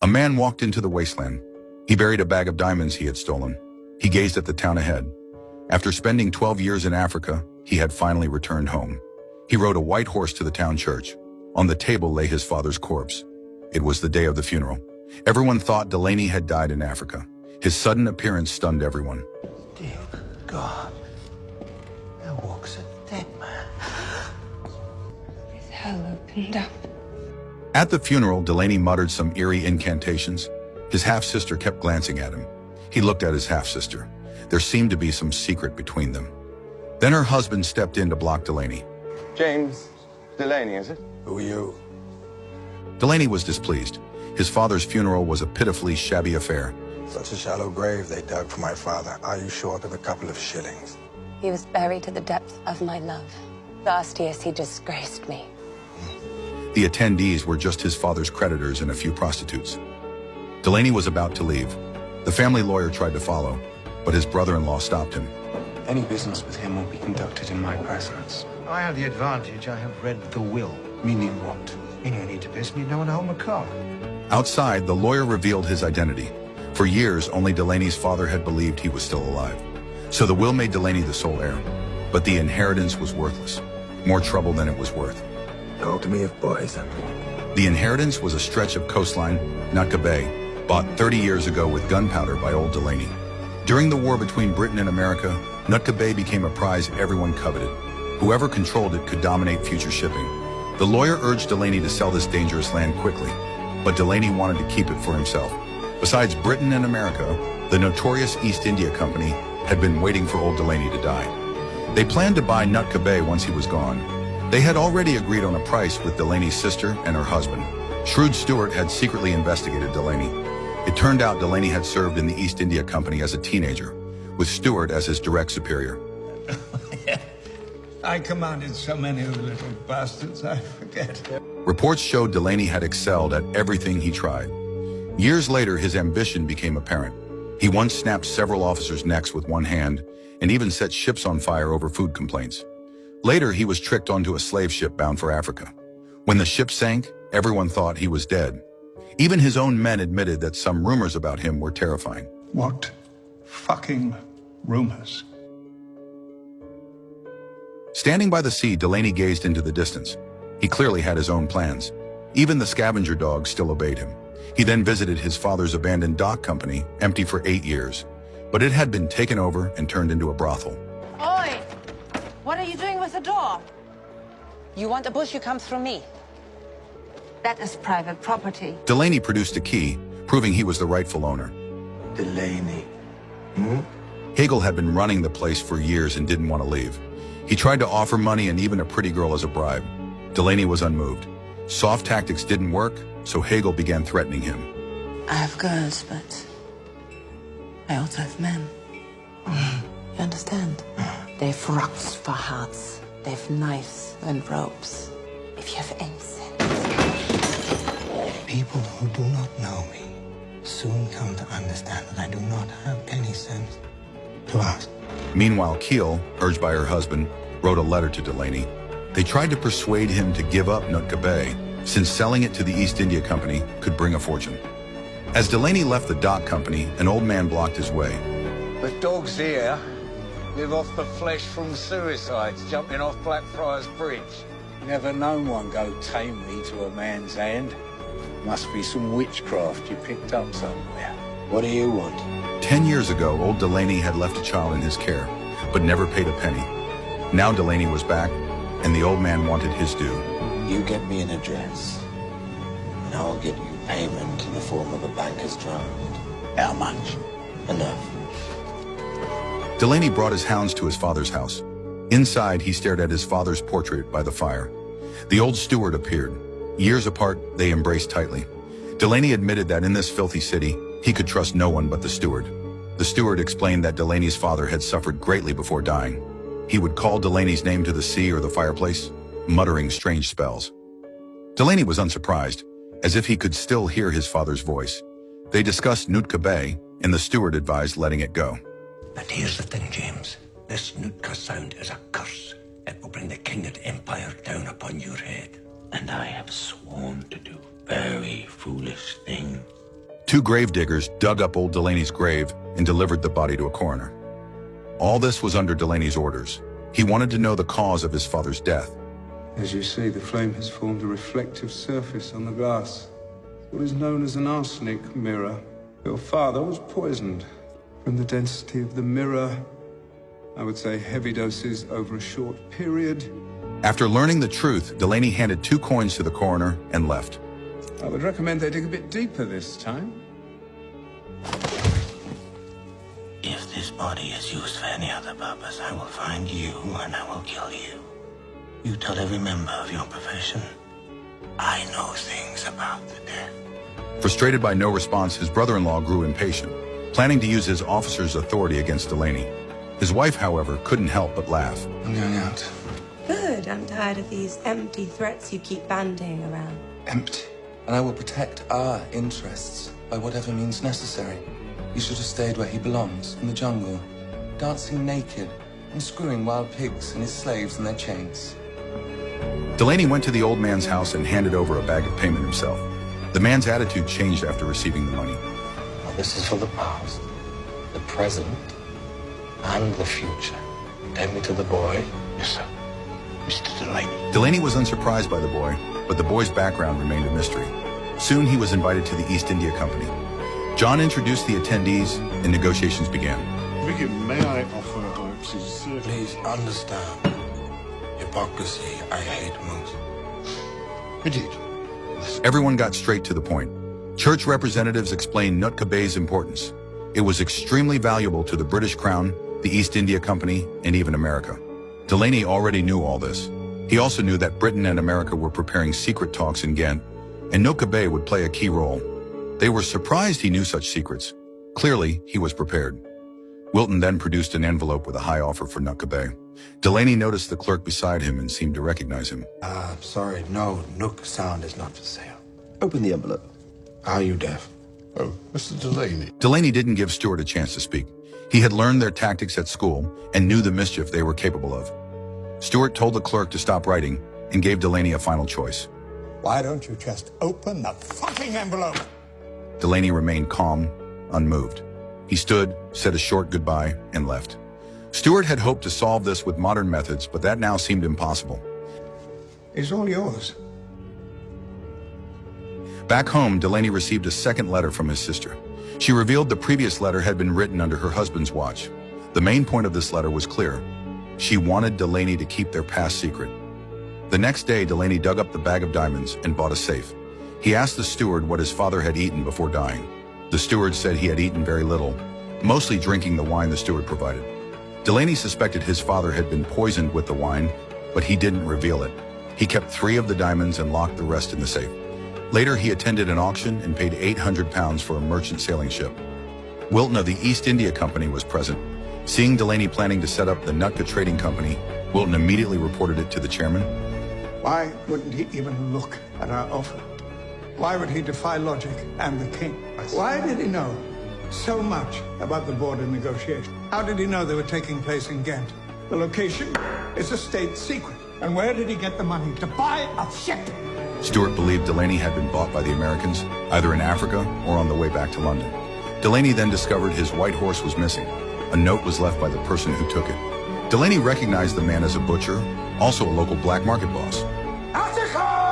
A man walked into the wasteland. He buried a bag of diamonds he had stolen. He gazed at the town ahead. After spending 12 years in Africa, he had finally returned home. He rode a white horse to the town church. On the table lay his father's corpse. It was the day of the funeral. Everyone thought Delaney had died in Africa. His sudden appearance stunned everyone. Dear God, there walks a dead man. His hell opened up. At the funeral, Delaney muttered some eerie incantations. His half-sister kept glancing at him. He looked at his half-sister. There seemed to be some secret between them. Then her husband stepped in to block Delaney. James Delaney, is it? Who are you? Delaney was displeased. His father's funeral was a pitifully shabby affair. Such a shallow grave they dug for my father. Are you short of a couple of shillings? He was buried to the depths of my love. Last year, he disgraced me. The attendees were just his father's creditors and a few prostitutes. Delaney was about to leave. The family lawyer tried to follow, but his brother-in-law stopped him. Any business with him will be conducted in my presence. I have the advantage. I have read the will. Meaning what? Meaning I need to piss me no one home a car. Outside, the lawyer revealed his identity. For years, only Delaney's father had believed he was still alive. So the will made Delaney the sole heir. But the inheritance was worthless. More trouble than it was worth. Talk to me of poison. The inheritance was a stretch of coastline, Nootka Bay, bought 30 years ago with gunpowder by old Delaney. During the war between Britain and America, Nootka Bay became a prize everyone coveted. Whoever controlled it could dominate future shipping. The lawyer urged Delaney to sell this dangerous land quickly, but Delaney wanted to keep it for himself. Besides Britain and America, the notorious East India Company had been waiting for old Delaney to die. They planned to buy Nootka Bay once he was gone. They had already agreed on a price with Delaney's sister and her husband. Shrewd Stewart had secretly investigated Delaney. It turned out Delaney had served in the East India Company as a teenager, with Stewart as his direct superior. I commanded so many of the little bastards, I forget. Reports showed Delaney had excelled at everything he tried. Years later, his ambition became apparent. He once snapped several officers' necks with one hand and even set ships on fire over food complaints. Later, he was tricked onto a slave ship bound for Africa. When the ship sank, everyone thought he was dead. Even his own men admitted that some rumors about him were terrifying. What fucking rumors? Standing by the sea, Delaney gazed into the distance. He clearly had his own plans. Even the scavenger dogs still obeyed him. He then visited his father's abandoned dock company, empty for 8 years. But it had been taken over and turned into a brothel. Oi! What are you doing with the door? You want a bush, you come through me. That is private property. Delaney produced a key, proving he was the rightful owner. Delaney. Hagel had been running the place for years and didn't want to leave. He tried to offer money and even a pretty girl as a bribe. Delaney was unmoved. Soft tactics didn't work, so Hagel began threatening him. I have girls, but I also have men. You understand? They've rocks for hearts. They've knives and ropes. If you have any sense. People who do not know me soon come to understand that I do not have any sense to ask. Meanwhile, Keel, urged by her husband, wrote a letter to Delaney. They tried to persuade him to give up Nootka Bay, since selling it to the East India Company could bring a fortune. As Delaney left the dock company, an old man blocked his way. The dogs here live off the flesh from suicides jumping off Blackfriars Bridge. Never known one go tamely to a man's hand. Must be some witchcraft you picked up somewhere. What do you want? 10 years ago, old Delaney had left a child in his care, but never paid a penny. Now Delaney was back, and the old man wanted his due. You get me an address, and I'll get you payment in the form of a banker's draft. How much? Enough. Delaney brought his hounds to his father's house. Inside, he stared at his father's portrait by the fire. The old steward appeared. Years apart, they embraced tightly. Delaney admitted that in this filthy city, he could trust no one but the steward. The steward explained that Delaney's father had suffered greatly before dying. He would call Delaney's name to the sea or the fireplace, muttering strange spells. Delaney was unsurprised, as if he could still hear his father's voice. They discussed Nootka Bay, and the steward advised letting it go. But here's the thing, James. This Nootka sound is a curse. It will bring the King and Empire down upon your head. And I have sworn to do very foolish things. 2 gravediggers dug up old Delaney's grave and delivered the body to a coroner. All this was under Delaney's orders. He wanted to know the cause of his father's death. As you see, the flame has formed a reflective surface on the glass. What is known as an arsenic mirror. Your father was poisoned. From the density of the mirror, I would say heavy doses over a short period. After learning the truth, Delaney handed 2 coins to the coroner and left. I would recommend they dig a bit deeper this time. If this body is used for any other purpose, I will find you and I will kill you. You tell every member of your profession, I know things about the dead. Frustrated by no response, his brother-in-law grew impatient, planning to use his officer's authority against Delaney. His wife, however, couldn't help but laugh. I'm going out. Good. I'm tired of these empty threats you keep bandying around. Empty. And I will protect our interests by whatever means necessary. He should have stayed where he belongs, in the jungle, dancing naked and screwing wild pigs and his slaves in their chains. Delaney went to the old man's house and handed over a bag of payment himself. The man's attitude changed after receiving the money. Now, this is for the past, the present, and the future. Take me to the boy. Yes, sir. Mr. Delaney. Delaney was unsurprised by the boy, but the boy's background remained a mystery. Soon he was invited to the East India Company. John introduced the attendees and negotiations began. Vicky, may I offer Please understand. Hypocrisy I hate most. Indeed. Everyone got straight to the point. Church representatives explained Nootka Bay's importance. It was extremely valuable to the British Crown, the East India Company, and even America. Delaney already knew all this. He also knew that Britain and America were preparing secret talks in Ghent, and Nootka Bay would play a key role. They were surprised he knew such secrets. Clearly, he was prepared. Wilton then produced an envelope with a high offer for Nootka Bay. Delaney noticed the clerk beside him and seemed to recognize him. Sorry, no, Nook Sound is not for sale. Open the envelope. Are you deaf? Oh, Mr. Delaney. Delaney didn't give Stuart a chance to speak. He had learned their tactics at school and knew the mischief they were capable of. Stuart told the clerk to stop writing and gave Delaney a final choice. Why don't you just open the fucking envelope? Delaney remained calm, unmoved. He stood, said a short goodbye, and left. Stuart had hoped to solve this with modern methods, but that now seemed impossible. It's all yours. Back home, Delaney received a second letter from his sister. She revealed the previous letter had been written under her husband's watch. The main point of this letter was clear. She wanted Delaney to keep their past secret. The next day, Delaney dug up the bag of diamonds and bought a safe. He asked the steward what his father had eaten before dying. The steward said he had eaten very little, mostly drinking the wine the steward provided. Delaney suspected his father had been poisoned with the wine, but he didn't reveal it. He kept 3 of the diamonds and locked the rest in the safe. Later, he attended an auction and paid £800 for a merchant sailing ship. Wilton of the East India Company was present. Seeing Delaney planning to set up the Nootka Trading Company, Wilton immediately reported it to the chairman. Why wouldn't he even look at our offer? Why would he defy logic and the king? Why did he know so much about the border negotiation? How did he know they were taking place in Ghent? The location is a state secret. And where did he get the money to buy a ship? Stuart believed Delaney had been bought by the Americans, either in Africa or on the way back to London. Delaney then discovered his white horse was missing. A note was left by the person who took it. Delaney recognized the man as a butcher, also a local black market boss. Out you come!